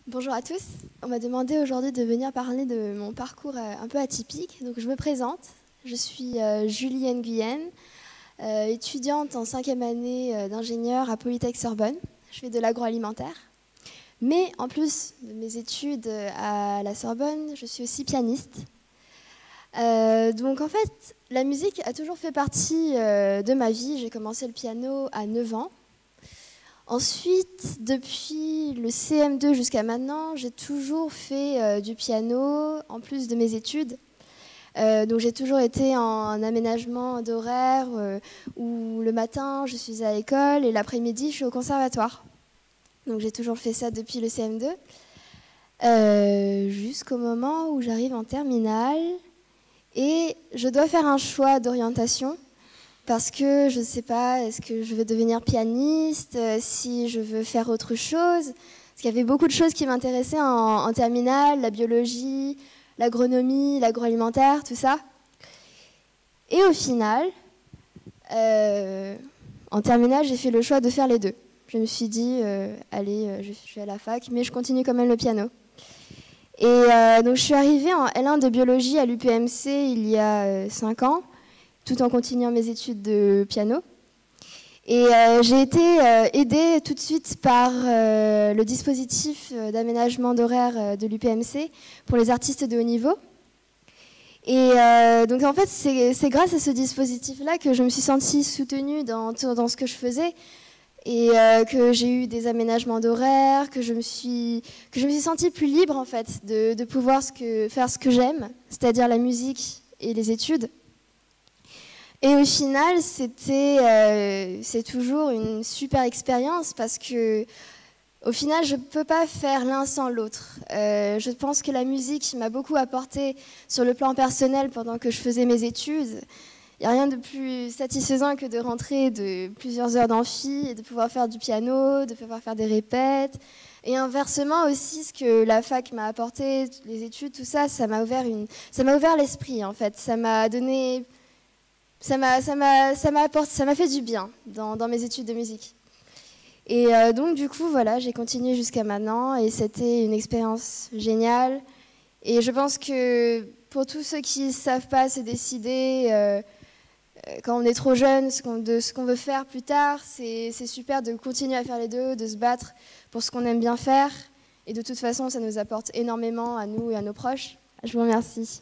Bonjour à tous. On m'a demandé aujourd'hui de venir parler de mon parcours un peu atypique. Donc je me présente. Je suis Julie Nguyen, étudiante en 5e année d'ingénieur à Polytech Sorbonne. Je fais de l'agroalimentaire. Mais en plus de mes études à la Sorbonne, je suis aussi pianiste. Donc en fait, la musique a toujours fait partie de ma vie. J'ai commencé le piano à 9 ans. Ensuite, depuis le CM2 jusqu'à maintenant, j'ai toujours fait du piano en plus de mes études. Donc j'ai toujours été en aménagement d'horaire où le matin je suis à l'école et l'après-midi je suis au conservatoire. Donc j'ai toujours fait ça depuis le CM2 jusqu'au moment où j'arrive en terminale et je dois faire un choix d'orientation. Parce que je ne sais pas, est-ce que je veux devenir pianiste, si je veux faire autre chose. Parce qu'il y avait beaucoup de choses qui m'intéressaient en terminale, la biologie, l'agronomie, l'agroalimentaire, tout ça. Et au final, en terminale, j'ai fait le choix de faire les deux. Je me suis dit, allez, je suis à la fac, mais je continue quand même le piano. Et donc je suis arrivée en L1 de biologie à l'UPMC il y a 5 ans. Tout en continuant mes études de piano. Et j'ai été aidée tout de suite par le dispositif d'aménagement d'horaire de l'UPMC pour les artistes de haut niveau. Et donc en fait, c'est grâce à ce dispositif-là que je me suis sentie soutenue dans ce que je faisais et que j'ai eu des aménagements d'horaire, que je me suis sentie plus libre en fait de pouvoir faire ce que j'aime, c'est-à-dire la musique et les études. Et au final, c'est toujours une super expérience parce que, au final, je ne peux pas faire l'un sans l'autre. Je pense que la musique m'a beaucoup apporté sur le plan personnel pendant que je faisais mes études. Il n'y a rien de plus satisfaisant que de rentrer de plusieurs heures d'amphi et de pouvoir faire du piano, de pouvoir faire des répètes. Et inversement aussi, ce que la fac m'a apporté, les études, tout ça, ça m'a ouvert l'esprit en fait. Ça m'a donné... Ça m'a fait du bien dans mes études de musique. Et donc du coup, voilà, j'ai continué jusqu'à maintenant et c'était une expérience géniale. Et je pense que pour tous ceux qui ne savent pas se décider quand on est trop jeune de ce qu'on veut faire plus tard, c'est super de continuer à faire les deux, de se battre pour ce qu'on aime bien faire. Et de toute façon, ça nous apporte énormément à nous et à nos proches. Je vous remercie.